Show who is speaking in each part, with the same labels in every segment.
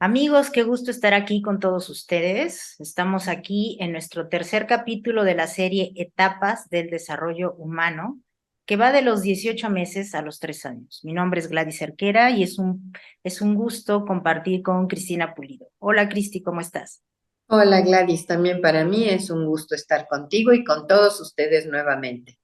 Speaker 1: Amigos, qué gusto estar aquí con todos ustedes. Estamos aquí en nuestro tercer capítulo de la serie Etapas del Desarrollo Humano, que va de los 18 meses a los 3 años. Mi nombre es Gladys Cerquera y es un gusto compartir con Cristina Pulido. Hola Cristi, ¿cómo estás?
Speaker 2: Hola Gladys, también para mí es un gusto estar contigo y con todos ustedes nuevamente.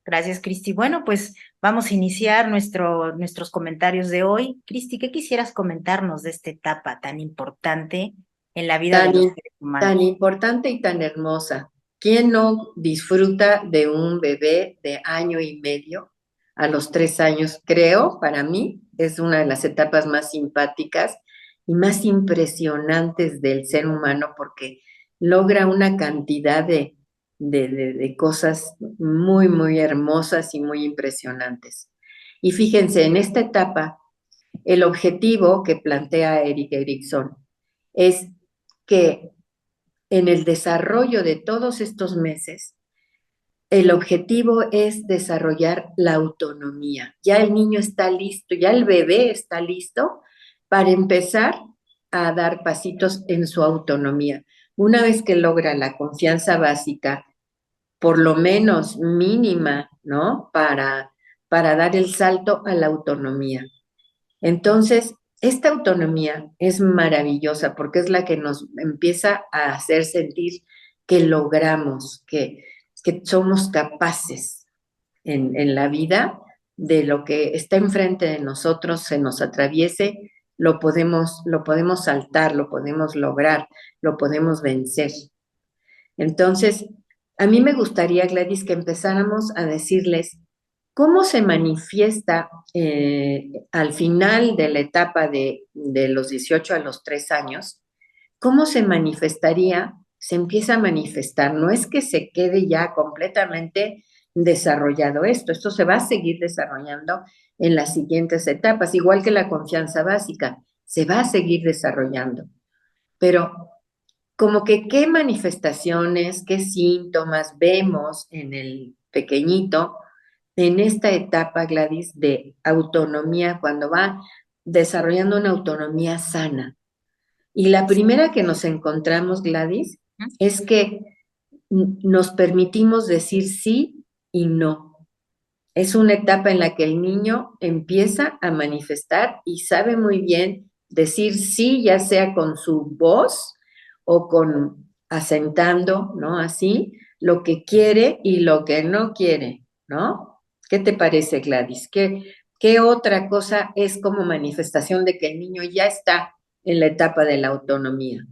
Speaker 1: Gracias, Cristi. Bueno, pues vamos a iniciar nuestros comentarios de hoy. Cristi, ¿qué quisieras comentarnos de esta etapa tan importante en la vida de
Speaker 2: Tan,
Speaker 1: los
Speaker 2: in-
Speaker 1: seres
Speaker 2: Tan
Speaker 1: humanos?
Speaker 2: importante y tan hermosa. ¿Quién no disfruta de un bebé de año y medio a los 3 años? Creo, para mí, es una de las etapas más simpáticas y más impresionantes del ser humano porque logra una cantidad de cosas muy, muy hermosas y muy impresionantes. Y fíjense, en esta etapa el objetivo que plantea Eric Erickson es que en el desarrollo de todos estos meses, el objetivo es desarrollar la autonomía. Ya el niño está listo, ya el bebé está listo para empezar a dar pasitos en su autonomía. Una vez que logra la confianza básica, por lo menos mínima, ¿no? Para dar el salto a la autonomía. Entonces, esta autonomía es maravillosa porque es la que nos empieza a hacer sentir que logramos, que somos capaces en la vida de lo que está enfrente de nosotros, se nos atraviese, lo podemos saltar, lo podemos lograr, lo podemos vencer. Entonces, a mí me gustaría, Gladys, que empezáramos a decirles cómo se manifiesta al final de la etapa de los 18 a los 3 años, cómo se manifestaría, se empieza a manifestar. No es que se quede ya completamente desarrollado esto se va a seguir desarrollando en las siguientes etapas, igual que la confianza básica, se va a seguir desarrollando. Pero como que qué manifestaciones, qué síntomas vemos en el pequeñito en esta etapa, Gladys, de autonomía, cuando va desarrollando una autonomía sana. Y la primera que nos encontramos, Gladys, es que nos permitimos decir sí y no. Es una etapa en la que el niño empieza a manifestar y sabe muy bien decir sí, ya sea con su voz o con asentando, ¿no? Así, lo que quiere y lo que no quiere, ¿no? ¿Qué te parece, Gladys? ¿Qué otra cosa es como manifestación de que el niño ya está en la etapa de la autonomía?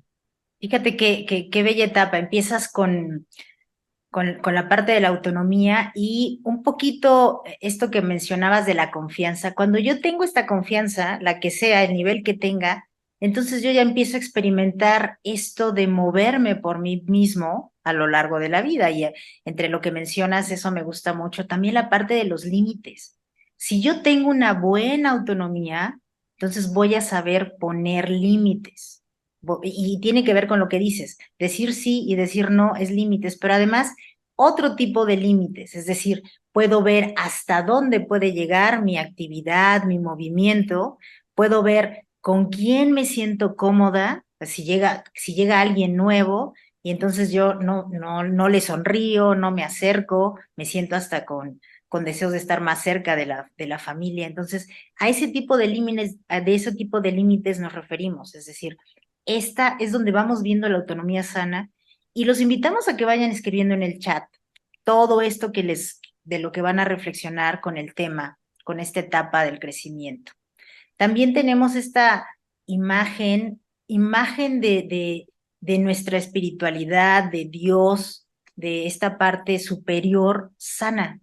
Speaker 1: Fíjate qué bella etapa. Empiezas con la parte de la autonomía y un poquito esto que mencionabas de la confianza. Cuando yo tengo esta confianza, la que sea, el nivel que tenga, entonces yo ya empiezo a experimentar esto de moverme por mí mismo a lo largo de la vida. Y entre lo que mencionas, eso me gusta mucho. También la parte de los límites. Si yo tengo una buena autonomía, entonces voy a saber poner límites. Y tiene que ver con lo que dices, decir sí y decir no es límites, pero además otro tipo de límites, es decir, puedo ver hasta dónde puede llegar mi actividad, mi movimiento, puedo ver con quién me siento cómoda, pues, si llega alguien nuevo y entonces yo no le sonrío, no me acerco, me siento hasta con deseos de estar más cerca de la familia. Entonces, a ese tipo de límites, de ese tipo de límites nos referimos, es decir, esta es donde vamos viendo la autonomía sana y los invitamos a que vayan escribiendo en el chat todo esto de lo que van a reflexionar con el tema, con esta etapa del crecimiento. También tenemos esta imagen de nuestra espiritualidad, de Dios, de esta parte superior sana.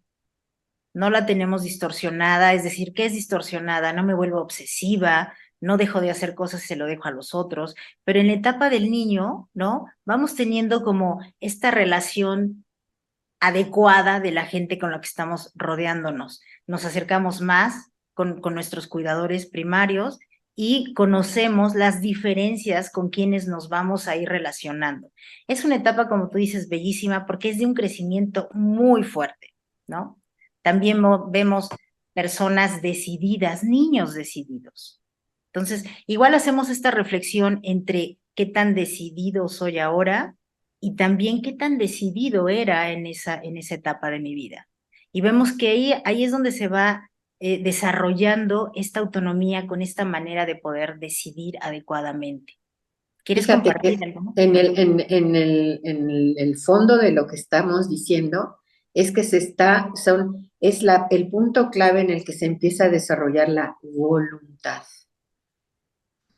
Speaker 1: No la tenemos distorsionada, es decir, ¿qué es distorsionada? No me vuelvo obsesiva, no dejo de hacer cosas y se lo dejo a los otros, pero en la etapa del niño, ¿no? Vamos teniendo como esta relación adecuada de la gente con la que estamos rodeándonos. Nos acercamos más con nuestros cuidadores primarios y conocemos las diferencias con quienes nos vamos a ir relacionando. Es una etapa, como tú dices, bellísima porque es de un crecimiento muy fuerte, ¿no? También vemos personas decididas, niños decididos. Entonces, igual hacemos esta reflexión entre qué tan decidido soy ahora y también qué tan decidido era en esa etapa de mi vida. Y vemos que ahí es donde se va desarrollando esta autonomía con esta manera de poder decidir adecuadamente. ¿Quieres
Speaker 2: Fíjate
Speaker 1: compartir
Speaker 2: que
Speaker 1: algo más?
Speaker 2: en el fondo de lo que estamos diciendo es que el punto clave en el que se empieza a desarrollar la voluntad.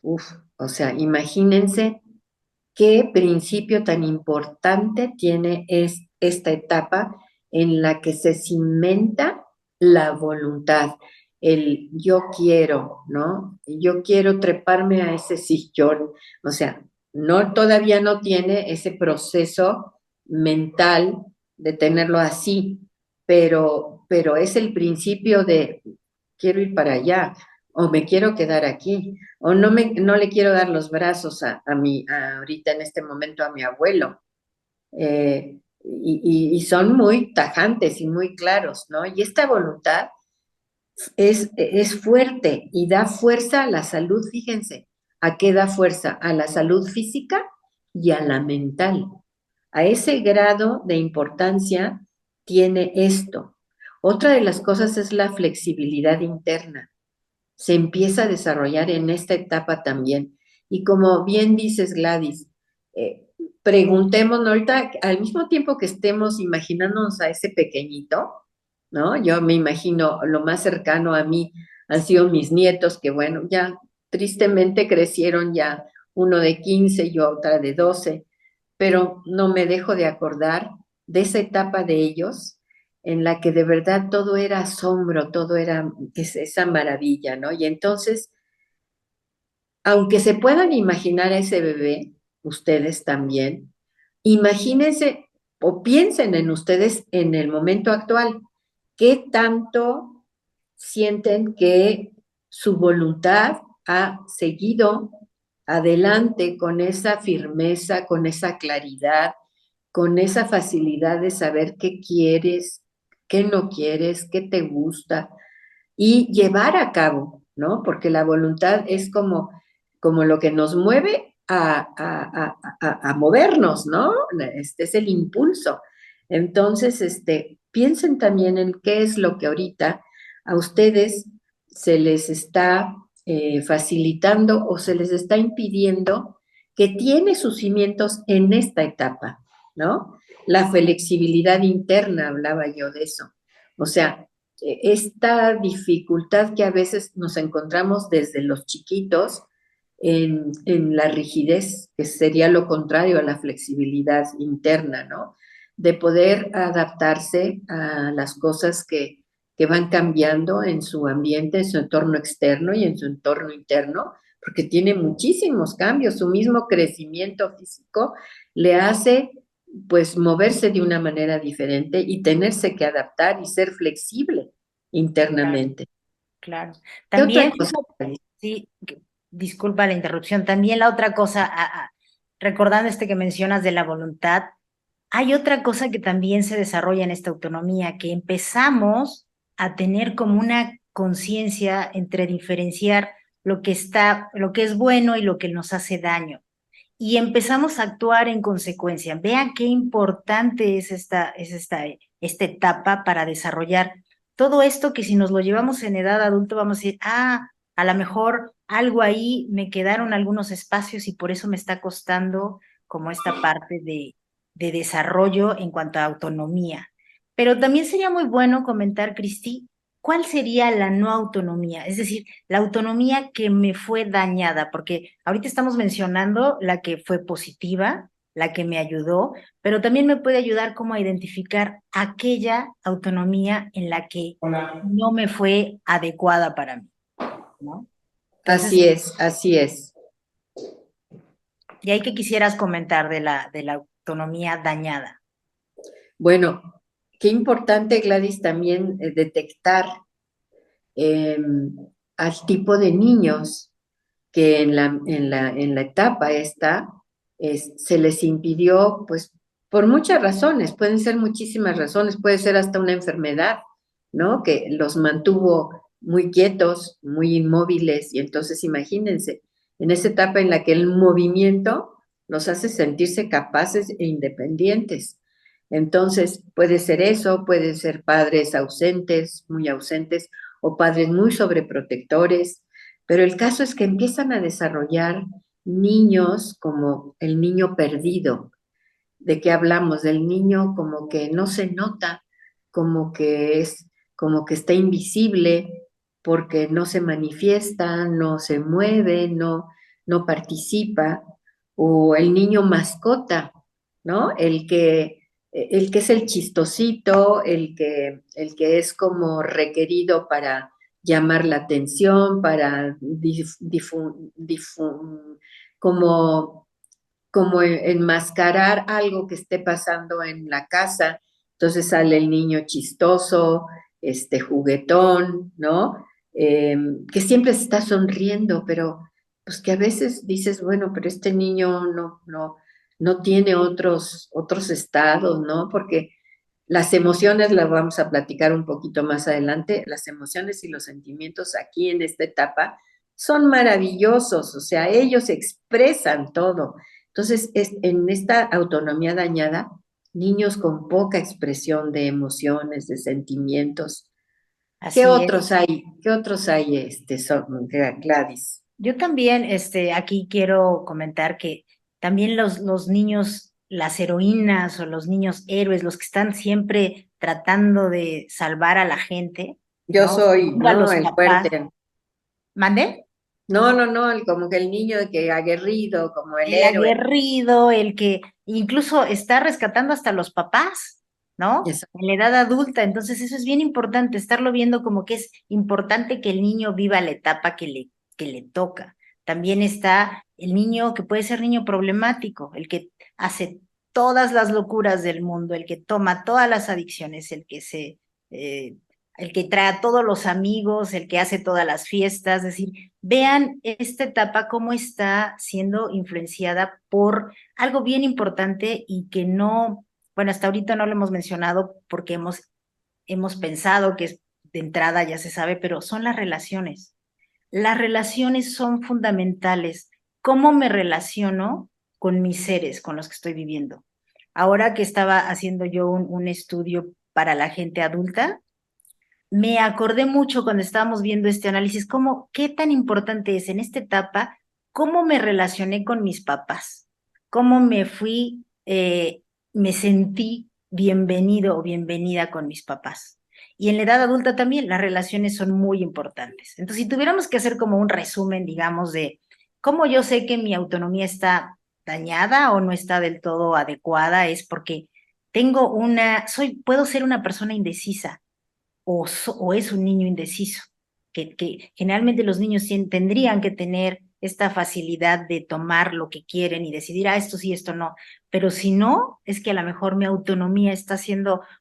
Speaker 2: Uf, o sea, imagínense qué principio tan importante tiene esta etapa en la que se cimenta la voluntad, el yo quiero, ¿no? Yo quiero treparme a ese sillón, o sea, no, todavía no tiene ese proceso mental de tenerlo así, pero es el principio de quiero ir para allá o me quiero quedar aquí o no le quiero dar los brazos ahorita en este momento a mi abuelo. Y son muy tajantes y muy claros, ¿no? Y esta voluntad es fuerte y da fuerza a la salud, fíjense, ¿a qué da fuerza? A la salud física y a la mental. A ese grado de importancia tiene esto. Otra de las cosas es la flexibilidad interna. Se empieza a desarrollar en esta etapa también. Y como bien dices, Gladys, preguntémonos ahorita, al mismo tiempo que estemos imaginándonos a ese pequeñito, ¿no? Yo me imagino lo más cercano a mí han sido mis nietos, que bueno, ya tristemente crecieron ya, uno de 15 y otra de 12, pero no me dejo de acordar de esa etapa de ellos en la que de verdad todo era asombro, todo era esa maravilla, ¿no? Y entonces, aunque se puedan imaginar a ese bebé, ustedes también, imagínense o piensen en ustedes en el momento actual, ¿qué tanto sienten que su voluntad ha seguido adelante con esa firmeza, con esa claridad, con esa facilidad de saber qué quieres, qué no quieres, qué te gusta y llevar a cabo, ¿no? Porque la voluntad es como lo que nos mueve a movernos, ¿no? Este es el impulso. Entonces, piensen también en qué es lo que ahorita a ustedes se les está facilitando o se les está impidiendo que tiene sus cimientos en esta etapa, ¿no? La flexibilidad interna, hablaba yo de eso. O sea, esta dificultad que a veces nos encontramos desde los chiquitos en la rigidez, que sería lo contrario a la flexibilidad interna, ¿no? De poder adaptarse a las cosas que van cambiando en su ambiente, en su entorno externo y en su entorno interno, porque tiene muchísimos cambios. Su mismo crecimiento físico le hace pues moverse de una manera diferente y tenerse que adaptar y ser flexible
Speaker 1: Claro,
Speaker 2: internamente.
Speaker 1: claro.
Speaker 2: ¿Qué otra
Speaker 1: También,
Speaker 2: cosa?
Speaker 1: sí, disculpa la interrupción, también la otra cosa, recordando que mencionas de la voluntad, hay otra cosa que también se desarrolla en esta autonomía, que empezamos a tener como una conciencia entre diferenciar lo que es bueno y lo que nos hace daño. Y empezamos a actuar en consecuencia. Vean qué importante es esta etapa para desarrollar todo esto que si nos lo llevamos en edad adulta vamos a decir, a lo mejor algo ahí me quedaron algunos espacios y por eso me está costando como esta parte de desarrollo en cuanto a autonomía. Pero también sería muy bueno comentar, Cristi, ¿cuál sería la no autonomía? Es decir, la autonomía que me fue dañada, porque ahorita estamos mencionando la que fue positiva, la que me ayudó, pero también me puede ayudar como a identificar aquella autonomía en la que no me fue adecuada para mí, ¿no? Entonces,
Speaker 2: Así es, así es.
Speaker 1: ¿y ahí qué quisieras comentar de la autonomía dañada?
Speaker 2: Bueno, qué importante, Gladys, también detectar eh, al tipo de niños que en la etapa esta se les impidió, pues, por muchas razones, pueden ser muchísimas razones, puede ser hasta una enfermedad, ¿no? Que los mantuvo muy quietos, muy inmóviles, y entonces imagínense, en esa etapa en la que el movimiento los hace sentirse capaces e independientes. Entonces, puede ser eso, puede ser padres ausentes, muy ausentes, o padres muy sobreprotectores, pero el caso es que empiezan a desarrollar niños como el niño perdido. ¿De qué hablamos? Del niño como que no se nota, como que es, como que está invisible, porque no se manifiesta, no se mueve, no participa, o el niño mascota, ¿no? El que es el chistosito, el que es como requerido para llamar la atención, para como enmascarar algo que esté pasando en la casa. Entonces sale el niño chistoso, juguetón, ¿no? Que siempre se está sonriendo, pero pues que a veces dices, bueno, pero este niño no tiene otros estados, ¿no? Porque las emociones, las vamos a platicar un poquito más adelante, las emociones y los sentimientos aquí en esta etapa son maravillosos, o sea, ellos expresan todo. Entonces, en esta autonomía dañada, niños con poca expresión de emociones, de sentimientos. ¿Qué
Speaker 1: Así es.
Speaker 2: otros hay? ¿Qué otros hay, Gladys?
Speaker 1: Yo también, aquí quiero comentar que también los niños, las heroínas o los niños héroes, los que están siempre tratando de salvar a la gente,
Speaker 2: Yo
Speaker 1: ¿no?
Speaker 2: soy,
Speaker 1: A
Speaker 2: ¿no?
Speaker 1: los
Speaker 2: El
Speaker 1: papás.
Speaker 2: fuerte.
Speaker 1: ¿Mande?
Speaker 2: No, como que el niño que aguerrido, como el
Speaker 1: El
Speaker 2: héroe.
Speaker 1: aguerrido, el que incluso está rescatando hasta los papás, ¿no?
Speaker 2: Eso,
Speaker 1: En la edad adulta. Entonces, eso es bien importante, estarlo viendo como que es importante que el niño viva la etapa que le toca. También está el niño que puede ser niño problemático, el que hace todas las locuras del mundo, el que toma todas las adicciones, eh, el que trae a todos los amigos, el que hace todas las fiestas, es decir, vean esta etapa cómo está siendo influenciada por algo bien importante y que no, bueno, hasta ahorita no lo hemos mencionado porque hemos pensado que es de entrada ya se sabe, pero son las relaciones. Las relaciones son fundamentales. ¿Cómo me relaciono con mis seres, con los que estoy viviendo? Ahora que estaba haciendo yo un estudio para la gente adulta, me acordé mucho cuando estábamos viendo este análisis, qué tan importante es en esta etapa, cómo me relacioné con mis papás, cómo me sentí bienvenido o bienvenida con mis papás. Y en la edad adulta también las relaciones son muy importantes. Entonces, si tuviéramos que hacer como un resumen, digamos, de cómo yo sé que mi autonomía está dañada o no está del todo adecuada, es porque puedo ser una persona indecisa o es un niño indeciso, que generalmente los niños tendrían que tener esta facilidad de tomar lo que quieren y decidir, esto sí, esto no, pero si no, es que a lo mejor mi autonomía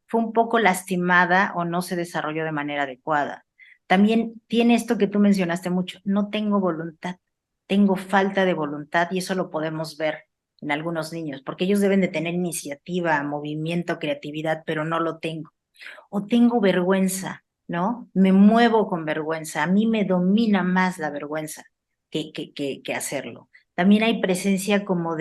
Speaker 1: fue un poco lastimada o no se desarrolló de manera adecuada. También tiene esto que tú mencionaste mucho, no tengo voluntad, tengo falta de voluntad y eso lo podemos ver en algunos niños, porque ellos deben de tener iniciativa, movimiento, creatividad, pero no lo tengo o tengo vergüenza, ¿no? Me muevo con vergüenza, a mí me domina más la vergüenza que hacerlo. También hay presencia como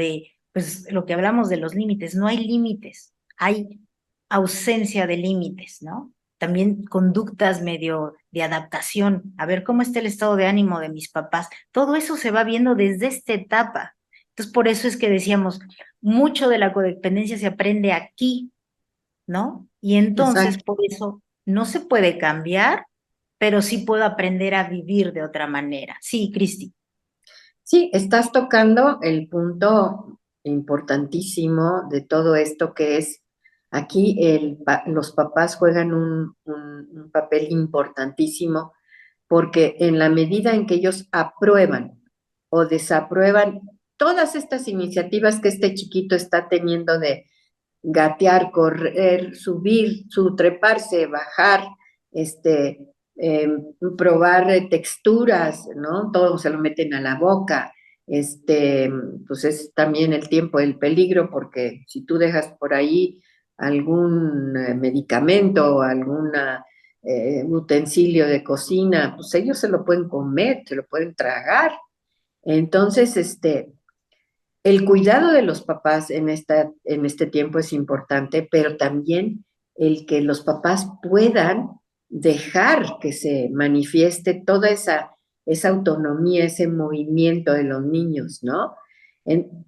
Speaker 1: pues lo que hablamos de los límites, no hay límites, hay ausencia de límites, ¿no? También conductas medio de adaptación, a ver cómo está el estado de ánimo de mis papás. Todo eso se va viendo desde esta etapa. Entonces, por eso es que decíamos, mucho de la codependencia se aprende aquí, ¿no? Y entonces,
Speaker 2: exacto.
Speaker 1: por eso, no se puede cambiar, pero sí puedo aprender a vivir de otra manera. Sí, Cristi.
Speaker 2: Sí, estás tocando el punto importantísimo de todo esto que es aquí los papás juegan un papel importantísimo porque en la medida en que ellos aprueban o desaprueban todas estas iniciativas que este chiquito está teniendo de gatear, correr, subir, treparse, bajar, probar texturas, ¿no? Todo se lo meten a la boca. Pues es también el tiempo del peligro, porque si tú dejas por ahí algún medicamento o alguna utensilio de cocina, pues ellos se lo pueden comer, se lo pueden tragar. Entonces, el cuidado de los papás en este tiempo es importante, pero también el que los papás puedan dejar que se manifieste toda esa autonomía, ese movimiento de los niños, ¿no?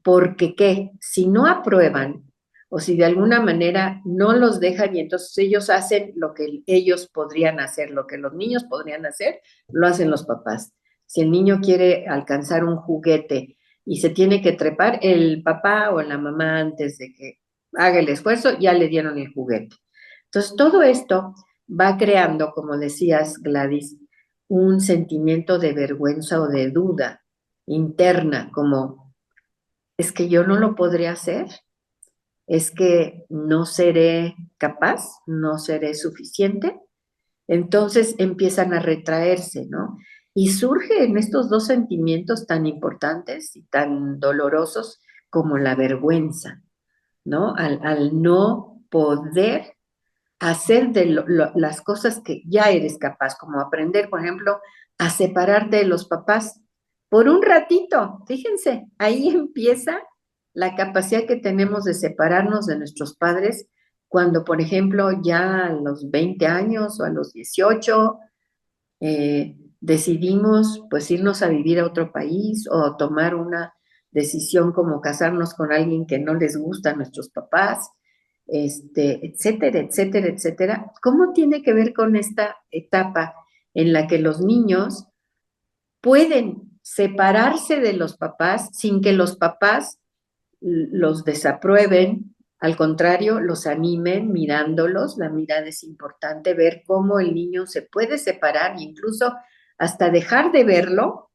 Speaker 2: Porque qué, si no aprueban o si de alguna manera no los dejan y entonces ellos hacen lo que ellos podrían hacer, lo que los niños podrían hacer, lo hacen los papás. Si el niño quiere alcanzar un juguete y se tiene que trepar, el papá o la mamá antes de que haga el esfuerzo ya le dieron el juguete. Entonces, todo esto va creando, como decías, Gladys, un sentimiento de vergüenza o de duda interna, como, es que yo no lo podría hacer, es que no seré capaz, no seré suficiente. Entonces empiezan a retraerse, ¿no? Y surgen estos dos sentimientos tan importantes y tan dolorosos como la vergüenza, ¿no? Al no poder hacer las cosas que ya eres capaz, como aprender, por ejemplo, a separarte de los papás por un ratito. Fíjense, ahí empieza la capacidad que tenemos de separarnos de nuestros padres cuando, por ejemplo, ya a los 20 años o a los 18 decidimos pues irnos a vivir a otro país o tomar una decisión como casarnos con alguien que no les gusta a nuestros papás, etcétera, etcétera, etcétera. ¿Cómo tiene que ver con esta etapa en la que los niños pueden separarse de los papás sin que los papás los desaprueben, al contrario, los animen mirándolos? La mirada es importante, ver cómo el niño se puede separar e incluso hasta dejar de verlo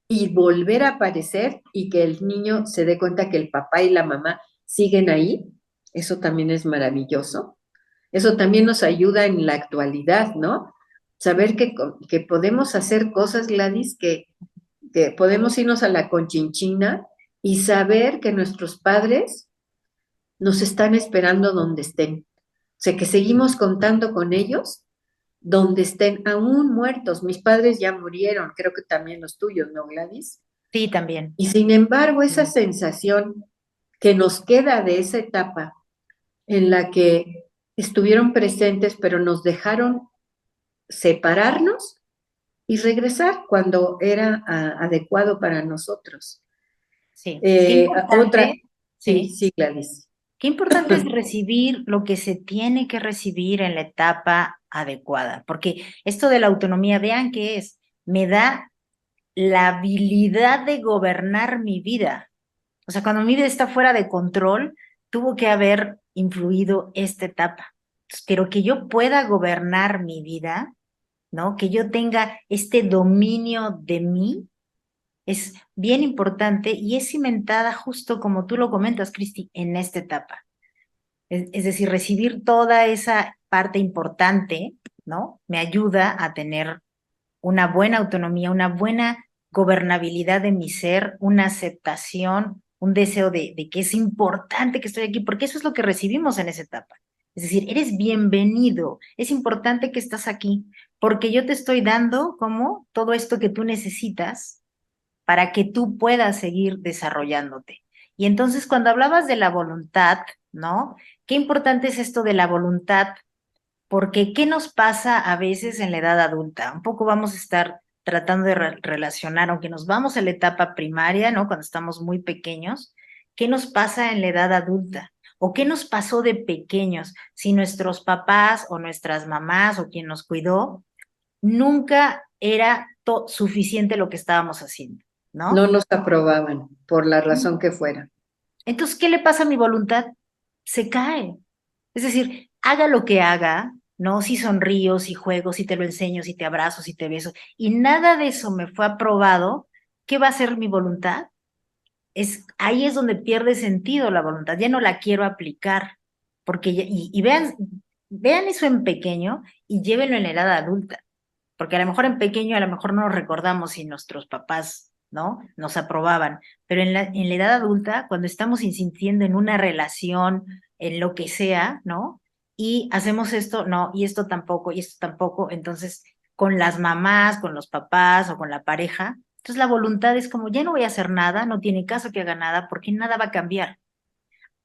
Speaker 2: y volver a aparecer y que el niño se dé cuenta que el papá y la mamá siguen ahí. Eso también es maravilloso. Eso también nos ayuda en la actualidad, ¿no? Saber que podemos hacer cosas, Gladys, que podemos irnos a la Conchinchina y saber que nuestros padres nos están esperando donde estén. O sea, que seguimos contando con ellos donde estén, aún muertos. Mis padres ya murieron, creo que también los tuyos, ¿no, Gladys?
Speaker 1: Sí, también.
Speaker 2: Y sin embargo, esa sensación que nos queda de esa etapa en la que estuvieron presentes, pero nos dejaron separarnos y regresar cuando era adecuado para nosotros.
Speaker 1: Sí. Qué
Speaker 2: Otra,
Speaker 1: importante,
Speaker 2: sí,
Speaker 1: sí.
Speaker 2: sí, Gladys.
Speaker 1: Qué importante es recibir lo que se tiene que recibir en la etapa adecuada, porque esto de la autonomía, vean que es, me da la habilidad de gobernar mi vida. O sea, cuando mi vida está fuera de control, tuvo que haber influido esta etapa. Pero que yo pueda gobernar mi vida, ¿no? Que yo tenga este dominio de mí, es bien importante y es cimentada justo como tú lo comentas, Cristi, en esta etapa. Es decir, recibir toda esa parte importante, ¿no? Me ayuda a tener una buena autonomía, una buena gobernabilidad de mi ser, una aceptación, un deseo de que es importante que estoy aquí, porque eso es lo que recibimos en esa etapa. Es decir, eres bienvenido, es importante que estás aquí, porque yo te estoy dando como todo esto que tú necesitas para que tú puedas seguir desarrollándote. Y entonces cuando hablabas de la voluntad, ¿no? Qué importante es esto de la voluntad, porque ¿qué nos pasa a veces en la edad adulta? Un poco vamos a estar tratando de relacionar, aunque nos vamos a la etapa primaria, ¿no? Cuando estamos muy pequeños, ¿qué nos pasa en la edad adulta? ¿O qué nos pasó de pequeños? Si nuestros papás o nuestras mamás o quien nos cuidó, nunca era suficiente lo que estábamos haciendo,
Speaker 2: No
Speaker 1: ¿no?
Speaker 2: nos aprobaban por la razón que fuera.
Speaker 1: Entonces, ¿qué le pasa a mi voluntad? Se cae. Es decir, haga lo que haga, ¿no? Si sonrío, si juego, si te lo enseño, si te abrazo, si te beso, y nada de eso me fue aprobado, ¿qué va a ser mi voluntad? Ahí es donde pierde sentido la voluntad, ya no la quiero aplicar, porque y vean eso en pequeño y llévenlo en la edad adulta, porque a lo mejor en pequeño a lo mejor no nos recordamos si nuestros papás, ¿no? Nos aprobaban, pero en la edad adulta, cuando estamos insistiendo en una relación, en lo que sea, ¿no? y hacemos esto, no, y esto tampoco, entonces con las mamás, con los papás o con la pareja, entonces la voluntad es como, ya no voy a hacer nada, no tiene caso que haga nada porque nada va a cambiar.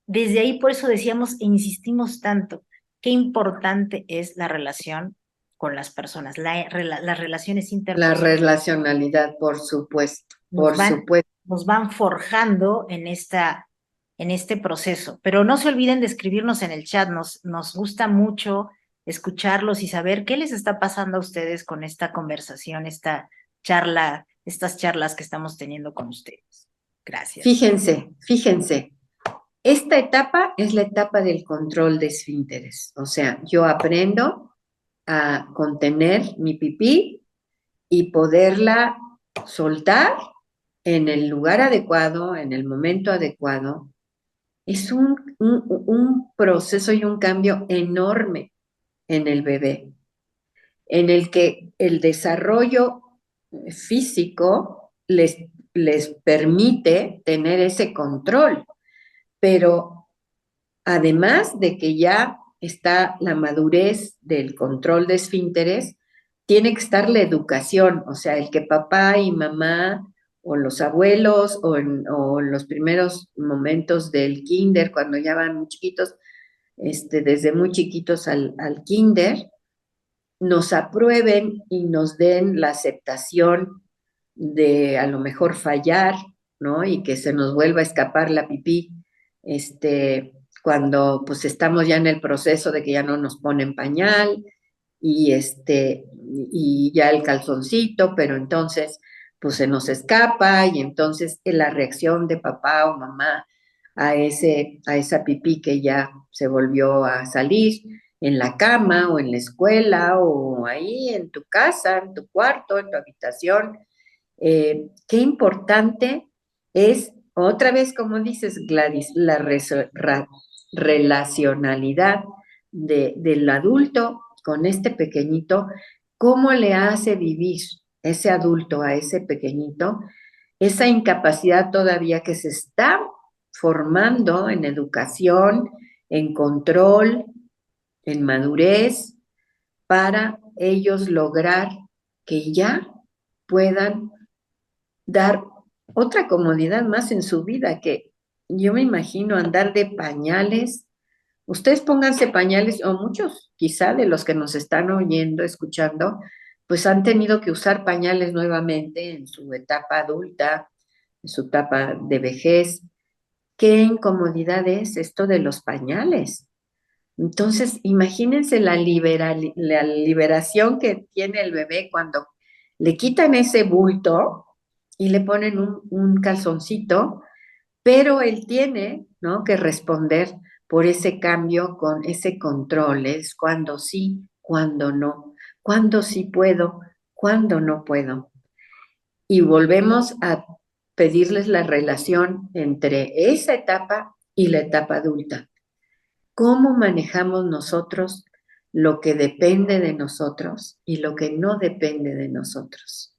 Speaker 1: Desde ahí por eso decíamos e insistimos tanto, qué importante es la relación con las personas, las relaciones
Speaker 2: La
Speaker 1: interpersonales
Speaker 2: relacionalidad, por supuesto,
Speaker 1: nos
Speaker 2: por
Speaker 1: van,
Speaker 2: supuesto.
Speaker 1: nos van forjando en este proceso. Pero no se olviden de escribirnos en el chat, nos gusta mucho escucharlos y saber qué les está pasando a ustedes con esta conversación, esta charla, estas charlas que estamos teniendo con ustedes. Gracias.
Speaker 2: Fíjense, esta etapa es la etapa del control de esfínteres. O sea, yo aprendo a contener mi pipí y poderla soltar en el lugar adecuado, en el momento adecuado. Es un proceso y un cambio enorme en el bebé, en el que el desarrollo físico les permite tener ese control, pero además de que ya está la madurez del control de esfínteres, tiene que estar la educación, o sea, el que papá y mamá o los abuelos o en los primeros momentos del kinder, cuando ya van muy chiquitos, desde muy chiquitos al kinder, nos aprueben y nos den la aceptación de a lo mejor fallar, ¿no? Y que se nos vuelva a escapar la pipí, cuando pues estamos ya en el proceso de que ya no nos ponen pañal y ya el calzoncito, pero entonces pues se nos escapa y entonces la reacción de papá o mamá a esa pipí que ya se volvió a salir en la cama o en la escuela o ahí en tu casa, en tu cuarto, en tu habitación. Qué importante es, otra vez como dices Gladys, la relacionalidad del adulto con este pequeñito, cómo le hace vivir ese adulto a ese pequeñito, esa incapacidad todavía que se está formando en educación, en control, en madurez, para ellos lograr que ya puedan dar otra comodidad más en su vida, que yo me imagino andar de pañales. Ustedes pónganse pañales, o muchos quizá de los que nos están oyendo, escuchando, pues han tenido que usar pañales nuevamente en su etapa adulta, en su etapa de vejez. Qué incomodidad es esto de los pañales. Entonces, imagínense la liberación que tiene el bebé cuando le quitan ese bulto y le ponen un calzoncito, pero él tiene, ¿no?, que responder por ese cambio con ese control, es cuando sí, cuando no, cuando sí puedo, cuando no puedo. Y volvemos a pedirles la relación entre esa etapa y la etapa adulta. ¿Cómo manejamos nosotros lo que depende de nosotros y lo que no depende de nosotros?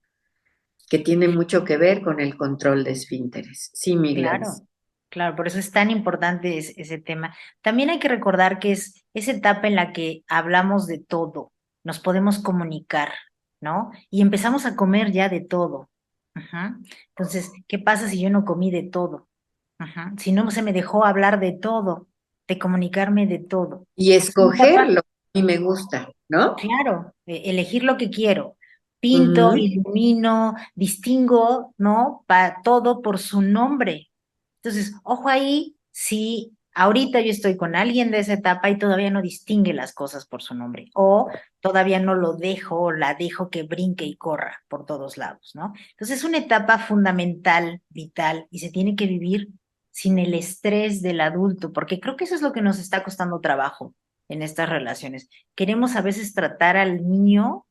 Speaker 2: Que tiene mucho que ver con el control de esfínteres. Sí, mi Gladys.
Speaker 1: Claro, claro, por eso es tan importante ese tema. También hay que recordar que es esa etapa en la que hablamos de todo, nos podemos comunicar, ¿no? Y empezamos a comer ya de todo. Ajá. Entonces, ¿qué pasa si yo no comí de todo? Ajá. Si no se me dejó hablar de todo, de comunicarme de todo.
Speaker 2: Y
Speaker 1: Es una etapa,
Speaker 2: escogerlo, y me gusta, ¿no?
Speaker 1: claro, elegir lo que quiero. Pinto,
Speaker 2: Ujú.
Speaker 1: ilumino, distingo, ¿no? Todo por su nombre. Entonces, ojo ahí, si ahorita yo estoy con alguien de esa etapa y todavía no distingue las cosas por su nombre, o todavía no lo dejo o la dejo que brinque y corra por todos lados, ¿no? Entonces, es una etapa fundamental, vital, y se tiene que vivir sin el estrés del adulto, porque creo que eso es lo que nos está costando trabajo en estas relaciones. Queremos a veces tratar al niño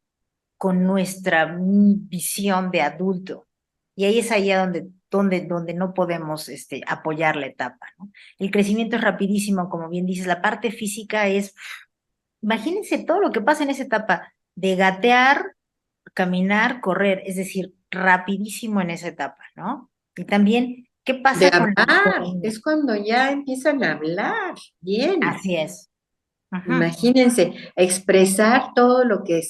Speaker 1: con nuestra visión de adulto. Y ahí es allá donde no podemos apoyar la etapa, ¿no? El crecimiento es rapidísimo, como bien dices, la parte física es, imagínense todo lo que pasa en esa etapa de gatear, caminar, correr, es decir, rapidísimo en esa etapa, ¿no? Y también, ¿qué
Speaker 2: De
Speaker 1: pasa con la
Speaker 2: hablar,
Speaker 1: comida?
Speaker 2: es cuando ya empiezan a hablar. Bien.
Speaker 1: Así es. Ujú.
Speaker 2: Imagínense, expresar todo lo que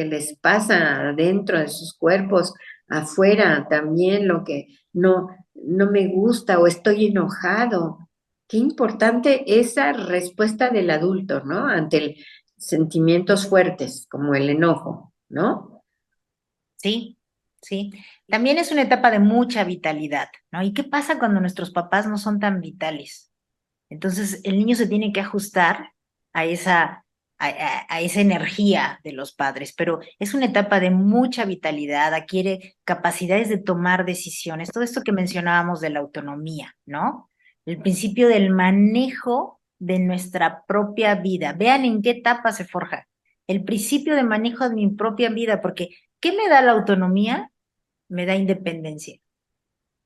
Speaker 2: les pasa dentro de sus cuerpos, afuera también lo que no me gusta o estoy enojado. Qué importante esa respuesta del adulto, ¿no? Ante sentimientos fuertes como el enojo, ¿no?
Speaker 1: Sí, sí. También es una etapa de mucha vitalidad, ¿no? ¿Y qué pasa cuando nuestros papás no son tan vitales? Entonces el niño se tiene que ajustar a a esa energía de los padres, pero es una etapa de mucha vitalidad, adquiere capacidades de tomar decisiones, todo esto que mencionábamos de la autonomía, ¿no? El principio del manejo de nuestra propia vida. Vean en qué etapa se forja. El principio de manejo de mi propia vida, porque ¿qué me da la autonomía? Me da independencia.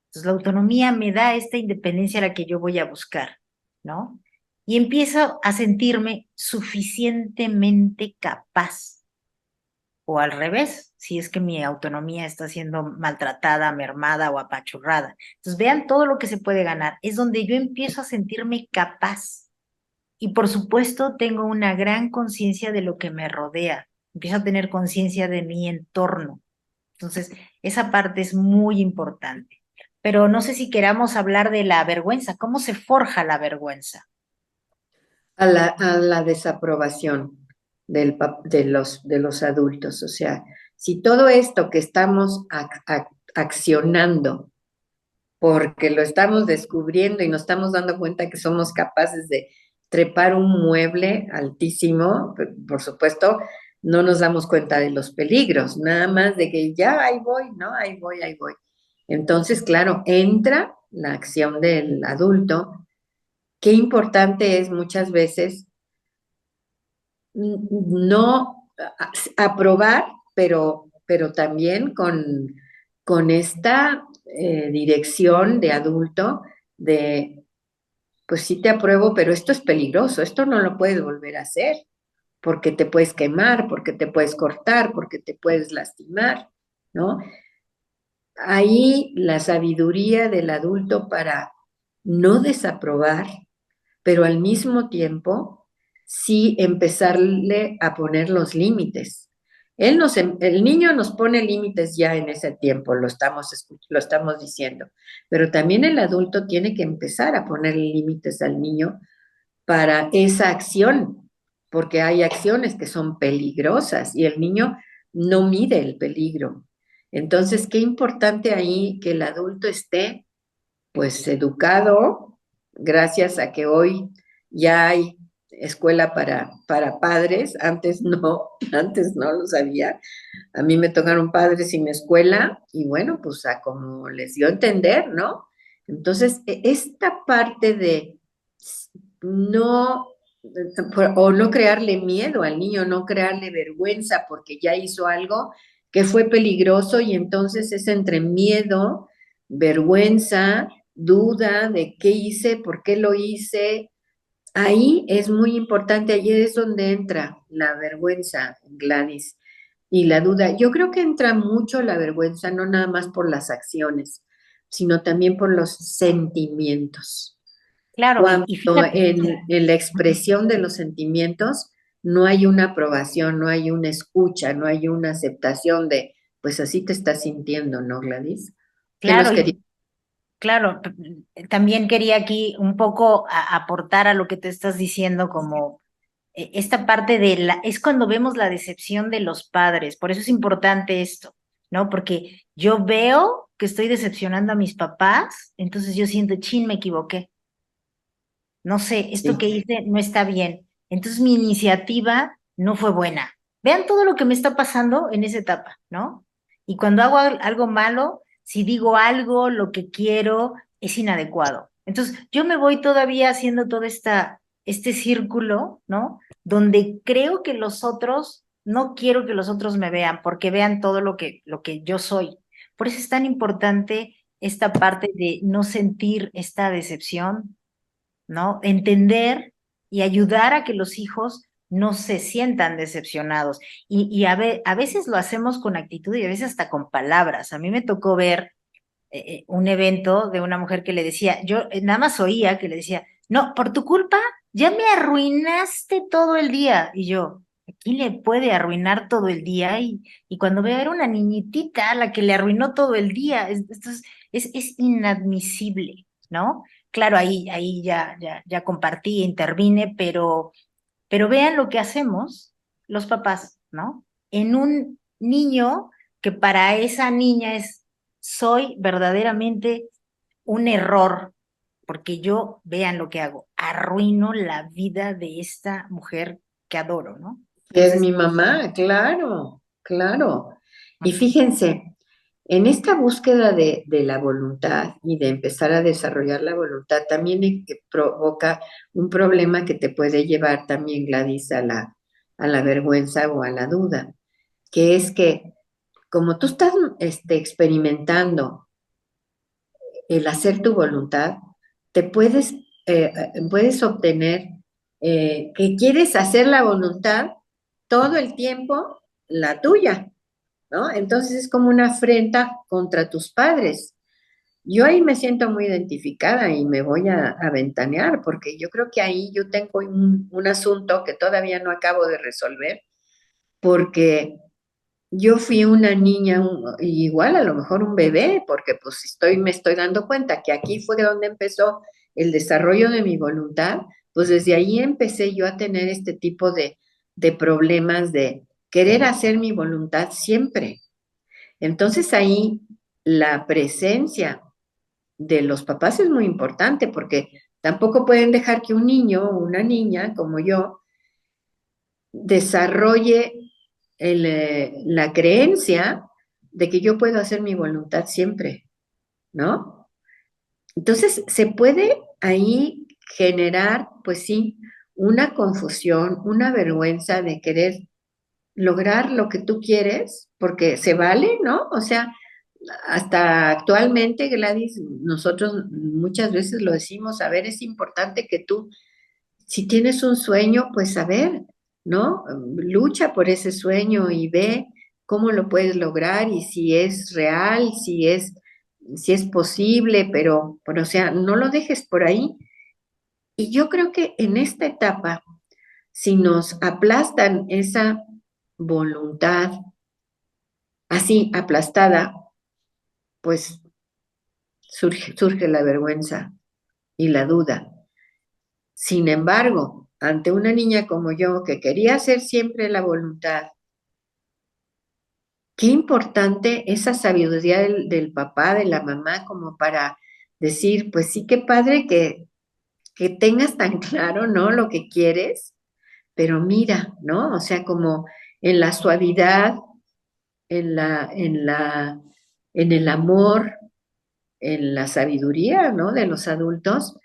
Speaker 1: Entonces, la autonomía me da esta independencia a la que yo voy a buscar, ¿no? Y empiezo a sentirme suficientemente capaz, o al revés, si es que mi autonomía está siendo maltratada, mermada o apachurrada. Entonces, vean todo lo que se puede ganar. Es donde yo empiezo a sentirme capaz. Y por supuesto, tengo una gran conciencia de lo que me rodea. Empiezo a tener conciencia de mi entorno. Entonces, esa parte es muy importante. Pero no sé si queramos hablar de la vergüenza. ¿Cómo se forja la vergüenza?
Speaker 2: A la desaprobación de los adultos. O sea, si todo esto que estamos accionando, porque lo estamos descubriendo y nos estamos dando cuenta que somos capaces de trepar un mueble altísimo, por supuesto, no nos damos cuenta de los peligros, nada más de que ya ahí voy, ¿no? Ahí voy, ahí voy. Entonces, claro, entra la acción del adulto. Qué importante es muchas veces no aprobar, pero también con esta dirección de adulto de, pues sí te apruebo, pero esto es peligroso, esto no lo puedes volver a hacer, porque te puedes quemar, porque te puedes cortar, porque te puedes lastimar, ¿no? Ahí la sabiduría del adulto para no desaprobar, pero al mismo tiempo sí empezarle a poner los límites. El niño nos pone límites ya en ese tiempo, lo estamos diciendo, pero también el adulto tiene que empezar a poner límites al niño para esa acción, porque hay acciones que son peligrosas y el niño no mide el peligro. Entonces, qué importante ahí que el adulto esté pues educado, gracias a que hoy ya hay escuela para padres, antes no lo sabía. A mí me tocaron padres sin escuela y bueno, pues a como les dio a entender, ¿no? Entonces, esta parte de no, o no crearle miedo al niño, no crearle vergüenza porque ya hizo algo que fue peligroso y entonces es entre miedo, vergüenza, duda de qué hice, por qué lo hice. Ahí es muy importante, ahí es donde entra la vergüenza, Gladys, y la duda. Yo creo que entra mucho la vergüenza, no nada más por las acciones, sino también por los sentimientos.
Speaker 1: Claro,
Speaker 2: Cuando
Speaker 1: y fíjate.
Speaker 2: en la expresión de los sentimientos no hay una aprobación, no hay una escucha, no hay una aceptación de, pues así te estás sintiendo, ¿no, Gladys? ¿Qué nos
Speaker 1: Claro,
Speaker 2: quería?
Speaker 1: claro, también quería aquí un poco aportar a lo que te estás diciendo como esta parte de es cuando vemos la decepción de los padres, por eso es importante esto, ¿no? Porque yo veo que estoy decepcionando a mis papás, entonces yo siento, chin, me equivoqué, no sé, esto
Speaker 2: Sí.
Speaker 1: que hice no está bien, entonces mi iniciativa no fue buena. Vean todo lo que me está pasando en esa etapa, ¿no? Y cuando hago algo malo, si digo algo, lo que quiero es inadecuado. Entonces, yo me voy todavía haciendo todo este círculo, ¿no? Donde creo que los otros, no quiero que los otros me vean, porque vean todo lo que yo soy. Por eso es tan importante esta parte de no sentir esta decepción, ¿no? Entender y ayudar a que los hijos no se sientan decepcionados. Y a veces lo hacemos con actitud y a veces hasta con palabras. A mí me tocó ver un evento de una mujer que le decía, yo nada más oía que le decía, no, por tu culpa ya me arruinaste todo el día. Y yo, ¿a quién le puede arruinar todo el día? Y cuando veo era una niñitita a la que le arruinó todo el día. Esto es inadmisible, ¿no? Claro, ahí ya compartí, intervine, pero vean lo que hacemos los papás, ¿no? En un niño que para esa niña soy verdaderamente un error, porque yo, vean lo que hago, arruino la vida de esta mujer que adoro, ¿no?
Speaker 2: Es
Speaker 1: Entonces,
Speaker 2: mi mamá, claro, claro. Y
Speaker 1: ujú,
Speaker 2: fíjense, en esta búsqueda de la voluntad y de empezar a desarrollar la voluntad, también provoca un problema que te puede llevar también, Gladys, a la vergüenza o a la duda, que es que como tú estás experimentando el hacer tu voluntad, te puedes obtener que quieres hacer la voluntad todo el tiempo, la tuya, ¿no? Entonces es como una afrenta contra tus padres. Yo ahí me siento muy identificada y me voy a ventanear porque yo creo que ahí yo tengo un asunto que todavía no acabo de resolver porque yo fui una niña, igual a lo mejor un bebé, porque pues me estoy dando cuenta que aquí fue donde empezó el desarrollo de mi voluntad, pues desde ahí empecé yo a tener este tipo de problemas de querer hacer mi voluntad siempre. Entonces ahí la presencia de los papás es muy importante porque tampoco pueden dejar que un niño o una niña como yo desarrolle la creencia de que yo puedo hacer mi voluntad siempre, ¿no? Entonces, se puede ahí generar, pues sí, una confusión, una vergüenza de querer lograr lo que tú quieres, porque se vale, ¿no? O sea, hasta actualmente, Gladys, nosotros muchas veces lo decimos, a ver, es importante que tú si tienes un sueño, pues a ver, ¿no? Lucha por ese sueño y ve cómo lo puedes lograr y si es real, si es posible, pero o sea, no lo dejes por ahí. Y yo creo que en esta etapa, si nos aplastan esa voluntad así aplastada, pues surge la vergüenza y la duda. Sin embargo, ante una niña como yo que quería hacer siempre la voluntad, qué importante esa sabiduría del papá, de la mamá, como para decir, pues sí, qué padre que tengas tan claro, ¿no? Lo que quieres, pero mira, ¿no? O sea, como en la suavidad, en el amor, en la sabiduría, ¿no? De los adultos,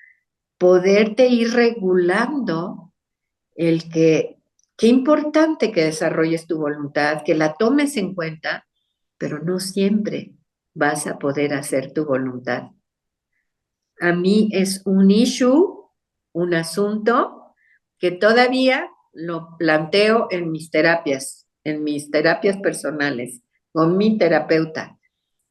Speaker 2: poderte ir regulando el que, qué importante que desarrolles tu voluntad, que la tomes en cuenta, pero no siempre vas a poder hacer tu voluntad. A mí es un issue, un asunto que todavía lo planteo en mis terapias personales, con mi terapeuta,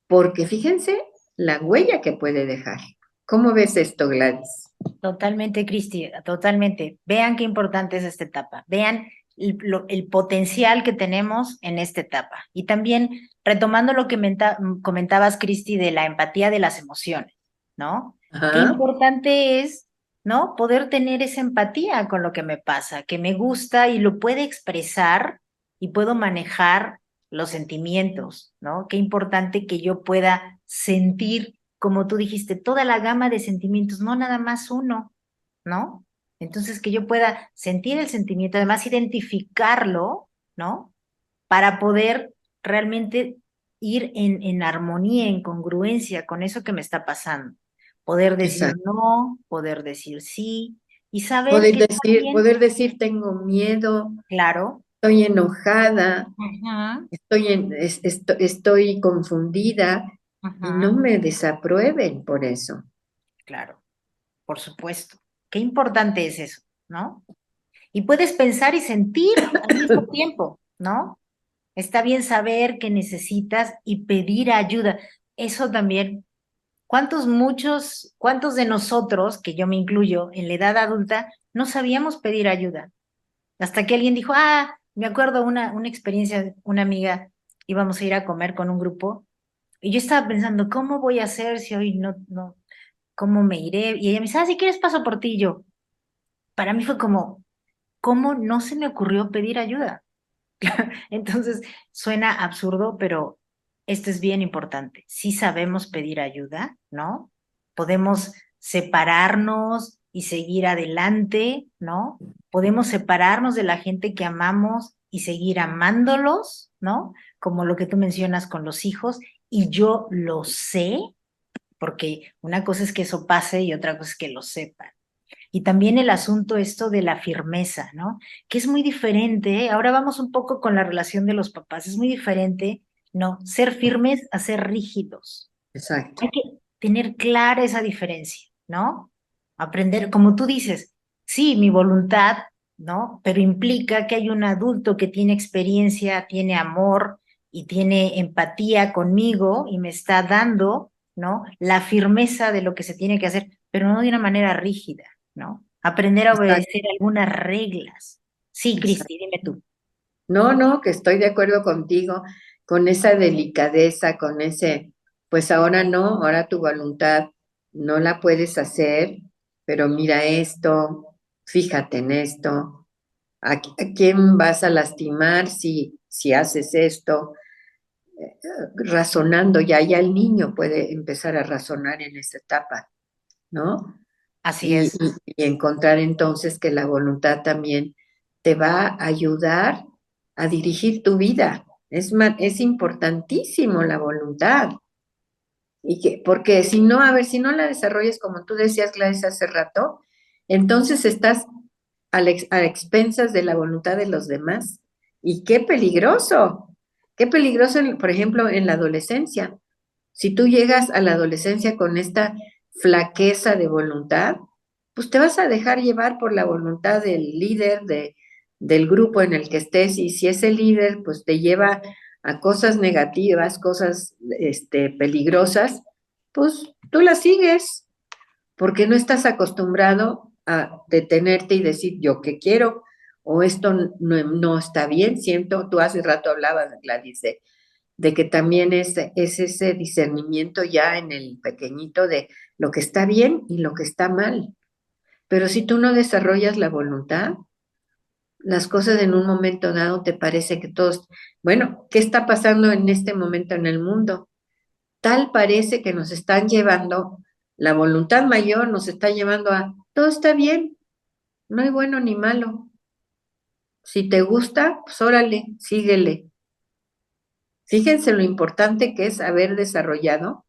Speaker 2: porque fíjense la huella que puede dejar. ¿Cómo ves esto, Gladys?
Speaker 1: totalmente, Cristi, totalmente. Vean qué importante es esta etapa. Vean el potencial que tenemos en esta etapa. Y también retomando lo que comentabas, Cristi, de la empatía de las emociones, ¿no? Qué
Speaker 2: Ajá,
Speaker 1: importante es, ¿no? Poder tener esa empatía con lo que me pasa, que me gusta y lo puede expresar y puedo manejar los sentimientos, ¿no? Qué importante que yo pueda sentir, como tú dijiste, toda la gama de sentimientos, no nada más uno, ¿no? Entonces que yo pueda sentir el sentimiento, además identificarlo, ¿no? Para poder realmente ir en armonía, en congruencia con eso que me está pasando. Poder decir
Speaker 2: exacto.
Speaker 1: no, poder decir sí y saber que también,
Speaker 2: Poder decir tengo miedo,
Speaker 1: claro,
Speaker 2: estoy enojada,
Speaker 1: ajá,
Speaker 2: estoy confundida y no
Speaker 1: ajá,
Speaker 2: me desaprueben por eso.
Speaker 1: claro, por supuesto. Qué importante es eso, ¿no? Y puedes pensar y sentir al mismo tiempo, ¿no? Está bien saber que necesitas y pedir ayuda. Eso también ¿Cuántos de nosotros, que yo me incluyo, en la edad adulta, no sabíamos pedir ayuda? Hasta que alguien dijo, me acuerdo una experiencia, una amiga, íbamos a ir a comer con un grupo, y yo estaba pensando, ¿cómo voy a hacer si hoy no, cómo me iré? Y ella me dice, si quieres paso por ti, y yo. Para mí fue como, ¿cómo no se me ocurrió pedir ayuda? Entonces, suena absurdo, pero esto es bien importante. Si sabemos pedir ayuda, ¿no? Podemos separarnos y seguir adelante, ¿no? Podemos separarnos de la gente que amamos y seguir amándolos, ¿no? Como lo que tú mencionas con los hijos. Y yo lo sé, porque una cosa es que eso pase y otra cosa es que lo sepan. Y también el asunto esto de la firmeza, ¿no? Que es muy diferente, ¿eh? Ahora vamos un poco con la relación de los papás, es muy diferente, ¿no? Ser firmes a ser rígidos.
Speaker 2: Exacto,
Speaker 1: Hay que tener clara esa diferencia, ¿no? Aprender, como tú dices, sí, mi voluntad, ¿no? Pero implica que hay un adulto que tiene experiencia, tiene amor y tiene empatía conmigo y me está dando, ¿no? La firmeza de lo que se tiene que hacer, pero no de una manera rígida, ¿no? Aprender a
Speaker 2: exacto,
Speaker 1: obedecer algunas reglas. Sí,
Speaker 2: exacto.
Speaker 1: Cristi, dime tú.
Speaker 2: No, no, que estoy de acuerdo contigo, con esa delicadeza, con ese, pues ahora no, ahora tu voluntad no la puedes hacer, pero mira esto, fíjate en esto, a quién vas a lastimar si haces esto? Razonando, ya el niño puede empezar a razonar en esta etapa, ¿no?
Speaker 1: Así
Speaker 2: Y,
Speaker 1: es.
Speaker 2: y encontrar entonces que la voluntad también te va a ayudar a dirigir tu vida. Es importantísimo la voluntad. Porque si no, a ver, si no la desarrollas como tú decías, Gladys, hace rato, entonces estás a expensas de la voluntad de los demás. Y qué peligroso, por ejemplo, en la adolescencia. Si tú llegas a la adolescencia con esta flaqueza de voluntad, pues te vas a dejar llevar por la voluntad del líder del grupo en el que estés, y si ese líder pues te lleva a cosas negativas, cosas peligrosas, pues tú las sigues, porque no estás acostumbrado a detenerte y decir yo qué quiero, o esto no está bien. Siento, tú hace rato hablabas, Gladys, de que también es ese discernimiento ya en el pequeñito de lo que está bien y lo que está mal. Pero si tú no desarrollas la voluntad, las cosas en un momento dado te parece que todos, bueno, ¿qué está pasando en este momento en el mundo? Tal parece que nos están llevando, la voluntad mayor nos está llevando a, todo está bien, no hay bueno ni malo. Si te gusta, pues órale, síguele. Fíjense lo importante que es haber desarrollado,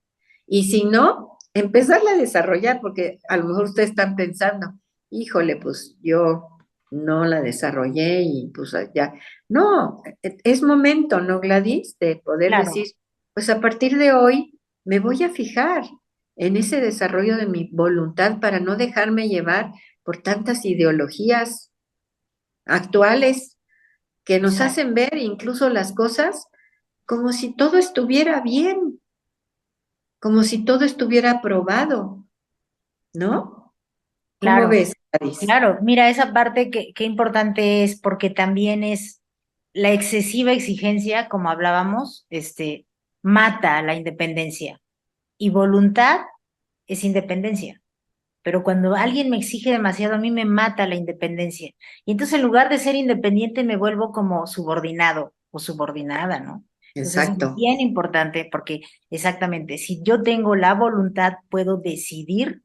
Speaker 2: y si no, empezarla a desarrollar, porque a lo mejor ustedes están pensando, híjole, pues yo no la desarrollé y pues ya. No, es momento, ¿no, Gladys? De poder decir,
Speaker 1: Claro,
Speaker 2: pues a partir de hoy me voy a fijar en ese desarrollo de mi voluntad para no dejarme llevar por tantas ideologías actuales que nos
Speaker 1: exacto.
Speaker 2: hacen ver incluso las cosas como si todo estuviera bien, como si todo estuviera aprobado, ¿no? ¿Cómo
Speaker 1: Claro.
Speaker 2: ves, Paris?
Speaker 1: Claro, mira, esa parte que importante es porque también es la excesiva exigencia, como hablábamos, mata la independencia y voluntad es independencia. Pero cuando alguien me exige demasiado, a mí me mata la independencia. Y entonces en lugar de ser independiente me vuelvo como subordinado o subordinada, ¿no? Entonces es
Speaker 2: Exacto,
Speaker 1: bien importante porque exactamente, si yo tengo la voluntad, puedo decidir.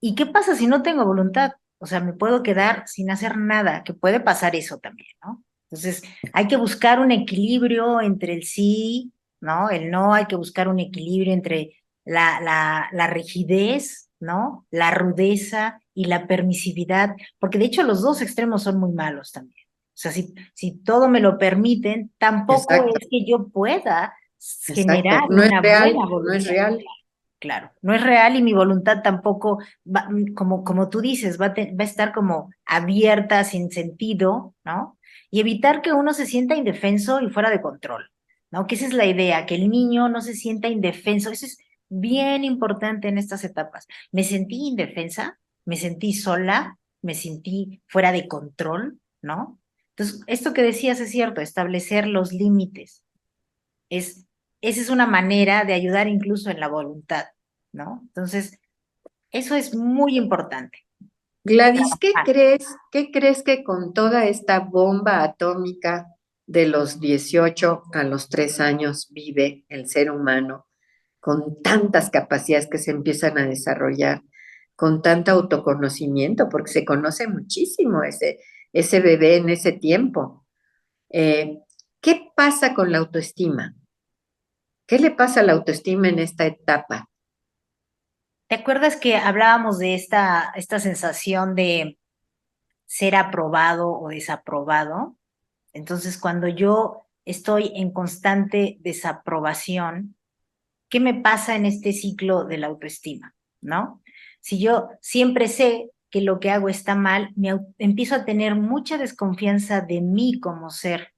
Speaker 1: ¿Y qué pasa si no tengo voluntad? O sea, me puedo quedar sin hacer nada, que puede pasar eso también, ¿no? Entonces, hay que buscar un equilibrio entre el sí, ¿no? El no, hay que buscar un equilibrio entre la rigidez, ¿no? La rudeza y la permisividad, porque de hecho los dos extremos son muy malos también. O sea, si todo me lo permiten, tampoco
Speaker 2: exacto,
Speaker 1: es que yo pueda
Speaker 2: exacto.
Speaker 1: generar
Speaker 2: No es
Speaker 1: una
Speaker 2: real,
Speaker 1: buena
Speaker 2: no es
Speaker 1: voluntad.
Speaker 2: real.
Speaker 1: Claro, no es real y mi voluntad tampoco, como tú dices, va a estar como abierta, sin sentido, ¿no? Y evitar que uno se sienta indefenso y fuera de control, ¿no? Que esa es la idea, que el niño no se sienta indefenso. Eso es bien importante en estas etapas. Me sentí indefensa, me sentí sola, me sentí fuera de control, ¿no? Entonces, esto que decías es cierto, establecer los límites. Es, esa es una manera de ayudar incluso en la voluntad, ¿no? Entonces, eso es muy importante.
Speaker 2: Gladys, qué crees que con toda esta bomba atómica de los 18 a los 3 años vive el ser humano, con tantas capacidades que se empiezan a desarrollar, con tanto autoconocimiento, porque se conoce muchísimo ese bebé en ese tiempo? Eh, ¿Qué pasa con la autoestima? ¿Qué le pasa a la autoestima en esta etapa?
Speaker 1: ¿Te acuerdas que hablábamos de esta sensación de ser aprobado o desaprobado? Entonces, cuando yo estoy en constante desaprobación, ¿qué me pasa en este ciclo de la autoestima? ¿No? Si yo siempre sé que lo que hago está mal, empiezo a tener mucha desconfianza de mí como ser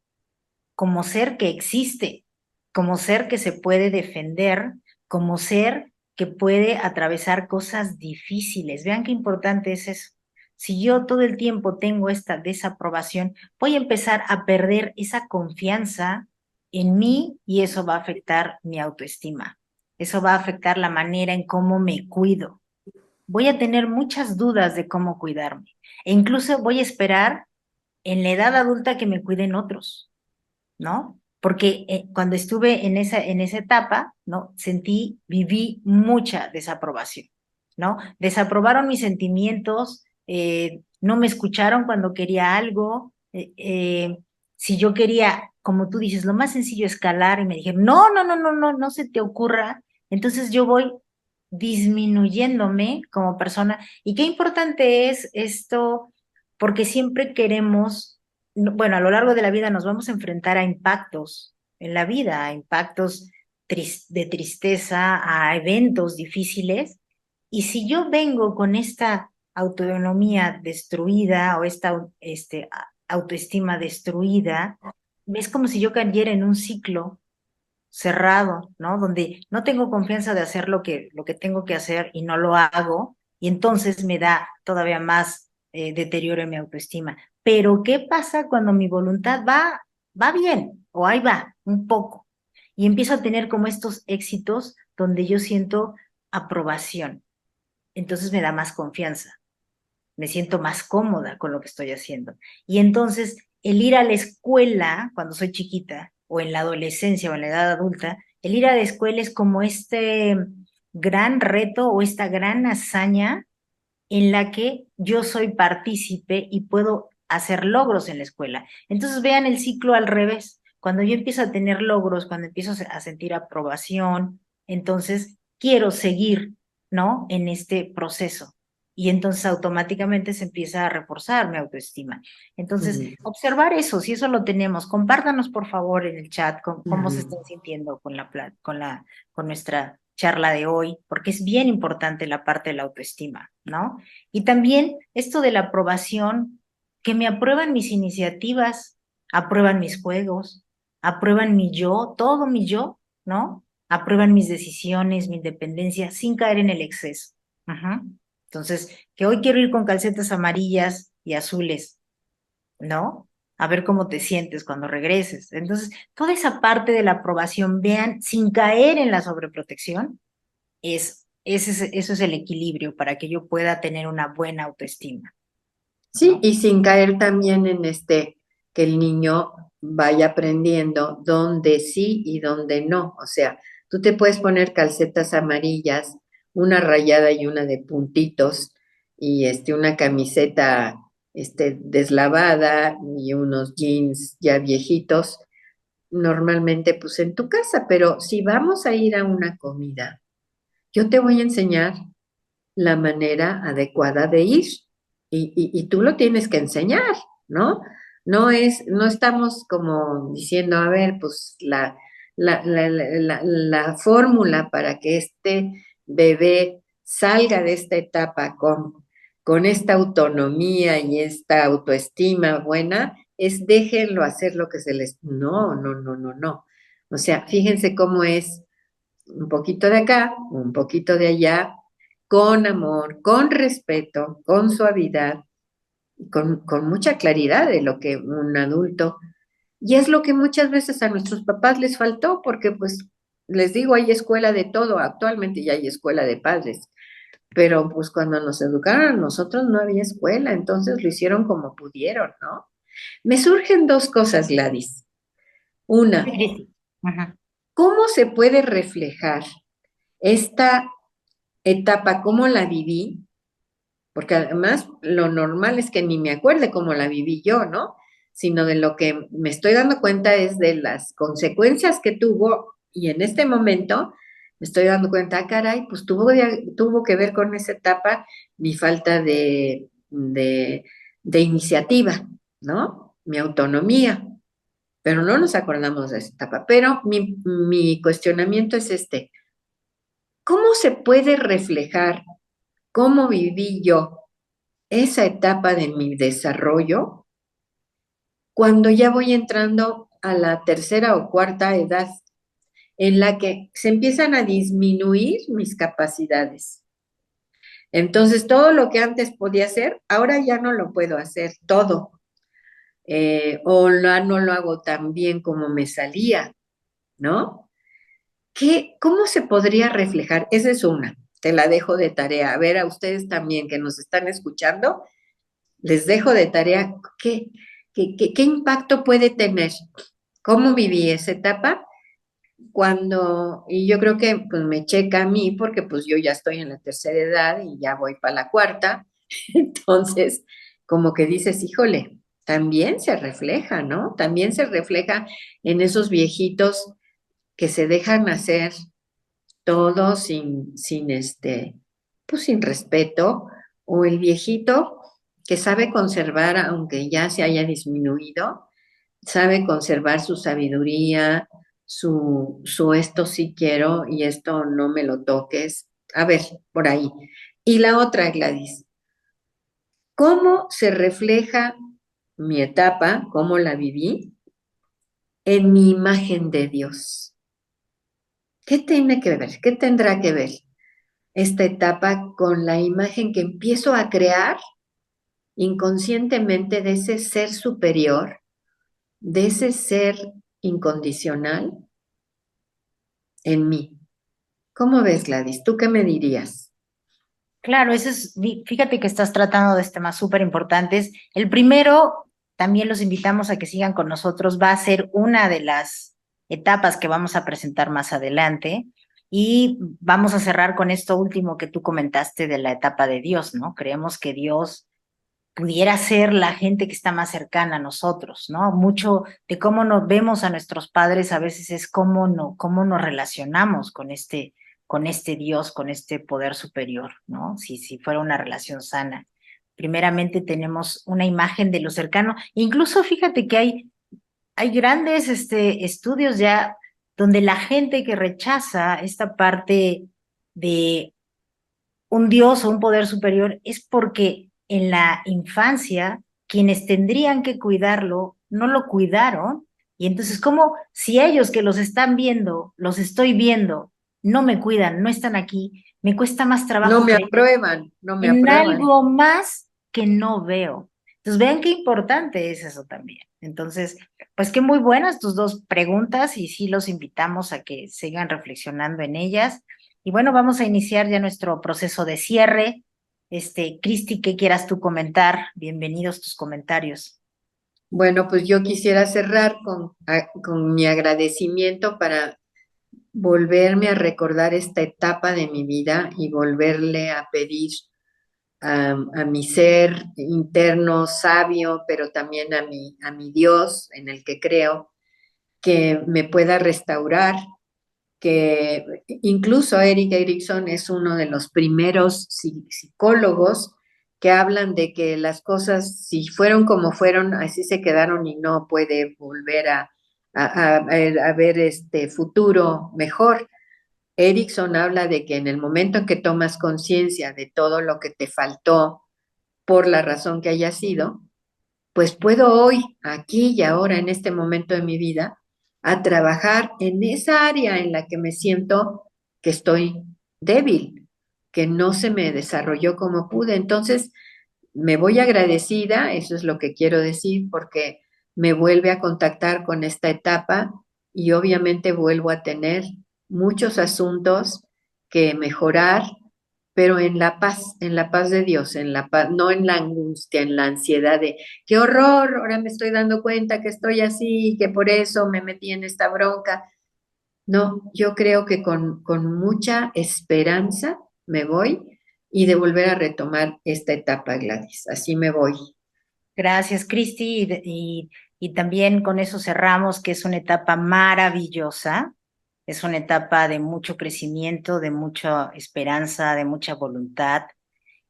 Speaker 1: que existe, como ser que se puede defender, como ser que puede atravesar cosas difíciles. Vean qué importante es eso. Si yo todo el tiempo tengo esta desaprobación, voy a empezar a perder esa confianza en mí y eso va a afectar mi autoestima. Eso va a afectar la manera en cómo me cuido. Voy a tener muchas dudas de cómo cuidarme e incluso voy a esperar en la edad adulta que me cuiden otros, ¿no? Porque cuando estuve en esa etapa, ¿no? Viví mucha desaprobación, ¿no? Desaprobaron mis sentimientos, no me escucharon cuando quería algo, si yo quería, como tú dices, lo más sencillo escalar y me dijeron, no, no, no, no, no, no se te ocurra, entonces yo voy disminuyéndome como persona. Y qué importante es esto, porque siempre queremos bueno, a lo largo de la vida nos vamos a enfrentar a impactos en la vida, a impactos de tristeza, a eventos difíciles. Y si yo vengo con esta autonomía destruida o esta autoestima destruida, es como si yo cayera en un ciclo cerrado, ¿no? Donde no tengo confianza de hacer lo que tengo que hacer y no lo hago, y entonces me da todavía más deterioro en mi autoestima. Pero, ¿qué pasa cuando mi voluntad va bien, o ahí va, un poco, y empiezo a tener como estos éxitos donde yo siento aprobación? Entonces me da más confianza, me siento más cómoda con lo que estoy haciendo. Y entonces el ir a la escuela cuando soy chiquita, o en la adolescencia o en la edad adulta, el ir a la escuela es como este gran reto o esta gran hazaña en la que yo soy partícipe y puedo hacer logros en la escuela. Entonces vean el ciclo al revés. Cuando yo empiezo a tener logros, cuando empiezo a sentir aprobación, entonces quiero seguir, ¿no? En este proceso. Y entonces automáticamente se empieza a reforzar mi autoestima. Entonces,
Speaker 2: Ujú,
Speaker 1: observar eso, si eso lo tenemos, compártanos por favor en el chat cómo se
Speaker 2: ujú,
Speaker 1: están sintiendo con nuestra charla de hoy, porque es bien importante la parte de la autoestima, ¿no? Y también esto de la aprobación, que me aprueban mis iniciativas, aprueban mis juegos, aprueban mi yo, todo mi yo, ¿no? Aprueban mis decisiones, mi independencia, sin caer en el exceso. Ajá. Entonces, que hoy quiero ir con calcetas amarillas y azules, ¿no? A ver cómo te sientes cuando regreses. Entonces, toda esa parte de la aprobación, vean, sin caer en la sobreprotección, eso es el equilibrio para que yo pueda tener una buena autoestima,
Speaker 2: sí,
Speaker 1: ¿no?
Speaker 2: y sin caer también en que el niño vaya aprendiendo dónde sí y dónde no. O sea, tú te puedes poner calcetas amarillas, una rayada y una de puntitos, y una camiseta deslavada y unos jeans ya viejitos, normalmente pues en tu casa, pero si vamos a ir a una comida, yo te voy a enseñar la manera adecuada de ir y tú lo tienes que enseñar, ¿no? No estamos como diciendo, a ver, pues la fórmula para que este bebé salga de esta etapa con esta autonomía y esta autoestima buena, es déjenlo hacer lo que se les... No, no, no, no, no. O sea, fíjense cómo es un poquito de acá, un poquito de allá, con amor, con respeto, con suavidad, con mucha claridad de lo que un adulto, y es lo que muchas veces a nuestros papás les faltó, porque pues les digo, hay escuela de todo, actualmente ya hay escuela de padres, pero pues cuando nos educaron a nosotros no había escuela, entonces lo hicieron como pudieron, ¿no? Me surgen dos cosas, Gladys.
Speaker 1: Sí,
Speaker 2: Una,
Speaker 1: Cristi. Ajá.
Speaker 2: ¿cómo se puede reflejar esta etapa, cómo la viví? Porque además lo normal es que ni me acuerde cómo la viví yo, ¿no? Sino de lo que me estoy dando cuenta es de las consecuencias que tuvo y en este momento me estoy dando cuenta, ah, caray, pues tuvo que ver con esa etapa mi falta de iniciativa, ¿no? Mi autonomía, pero no nos acordamos de esa etapa. Pero mi cuestionamiento es este, ¿cómo se puede reflejar cómo viví yo esa etapa de mi desarrollo cuando ya voy entrando a la tercera o cuarta edad, en la que se empiezan a disminuir mis capacidades? Entonces, todo lo que antes podía hacer, ahora ya no lo puedo hacer todo, no lo hago tan bien como me salía, ¿no? ¿Cómo se podría reflejar? Esa es una, te la dejo de tarea. A ver, a ustedes también que nos están escuchando, les dejo de tarea qué impacto puede tener, cómo viví esa etapa y yo creo que pues me checa a mí porque pues yo ya estoy en la tercera edad y ya voy para la cuarta, entonces como que dices, híjole, también se refleja, ¿no? También se refleja en esos viejitos que se dejan hacer todo pues sin respeto, o el viejito que sabe conservar, aunque ya se haya disminuido, sabe conservar su sabiduría, su esto sí quiero y esto no me lo toques. A ver, por ahí. Y la otra, Gladys, ¿cómo se refleja mi etapa, cómo la viví, en mi imagen de Dios? ¿Qué tiene que ver? ¿Qué tendrá que ver esta etapa con la imagen que empiezo a crear inconscientemente de ese ser superior, de ese ser incondicional en mí? ¿Cómo ves, Gladys? ¿Tú qué me dirías?
Speaker 1: Claro, fíjate que estás tratando de temas súper importantes. El primero, también los invitamos a que sigan con nosotros, va a ser una de las etapas que vamos a presentar más adelante y vamos a cerrar con esto último que tú comentaste de la etapa de Dios, ¿no? Creemos que Dios pudiera ser la gente que está más cercana a nosotros, ¿no? Mucho de cómo nos vemos a nuestros padres a veces es cómo nos relacionamos con este Dios, con este poder superior, ¿no? Si fuera una relación sana. Primeramente tenemos una imagen de lo cercano. Incluso fíjate que hay grandes estudios ya donde la gente que rechaza esta parte de un Dios o un poder superior es porque en la infancia quienes tendrían que cuidarlo no lo cuidaron y entonces como si ellos que los están viendo, los estoy viendo, no me cuidan, no están aquí, me cuesta más
Speaker 2: No
Speaker 1: trabajo
Speaker 2: me
Speaker 1: creer
Speaker 2: aprueban, no me
Speaker 1: en
Speaker 2: aprueban.
Speaker 1: algo más que no veo. Entonces vean qué importante es eso también. Entonces, pues qué muy buenas tus dos preguntas y sí los invitamos a que sigan reflexionando en ellas. Y bueno, vamos a iniciar ya nuestro proceso de cierre. Cristi, ¿qué quieras tú comentar? Bienvenidos tus comentarios.
Speaker 2: Bueno, pues yo quisiera cerrar con mi agradecimiento para volverme a recordar esta etapa de mi vida y volverle a pedir a mi ser interno sabio, pero también a mi Dios en el que creo, que me pueda restaurar, que incluso Erik Erikson es uno de los primeros psicólogos que hablan de que las cosas, si fueron como fueron, así se quedaron y no puede volver a ver este futuro mejor. Erikson habla de que en el momento en que tomas conciencia de todo lo que te faltó por la razón que haya sido, pues puedo hoy, aquí y ahora, en este momento de mi vida, a trabajar en esa área en la que me siento que estoy débil, que no se me desarrolló como pude. Entonces, me voy agradecida, eso es lo que quiero decir, porque me vuelve a contactar con esta etapa y obviamente vuelvo a tener muchos asuntos que mejorar, pero en la paz de Dios, en la paz, no en la angustia, en la ansiedad de qué horror, ahora me estoy dando cuenta que estoy así, que por eso me metí en esta bronca. No, yo creo que con mucha esperanza me voy y de volver a retomar esta etapa, Gladys. Así me voy.
Speaker 1: Gracias, Cristi, y también con eso cerramos, que es una etapa maravillosa, es una etapa de mucho crecimiento, de mucha esperanza, de mucha voluntad.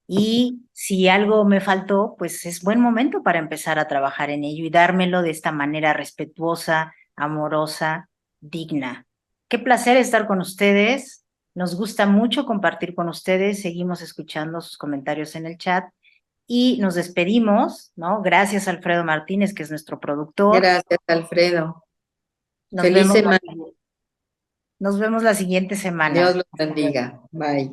Speaker 1: Y si algo me faltó, pues es buen momento para empezar a trabajar en ello y dármelo de esta manera respetuosa, amorosa, digna. Qué placer estar con ustedes. Nos gusta mucho compartir con ustedes. Seguimos escuchando sus comentarios en el chat y nos despedimos, ¿no? Gracias, Alfredo Martínez, que es nuestro productor.
Speaker 2: Gracias, Alfredo.
Speaker 1: Nos
Speaker 2: Feliz
Speaker 1: vemos
Speaker 2: semana.
Speaker 1: nos vemos la siguiente semana.
Speaker 2: Dios los bendiga. Bye.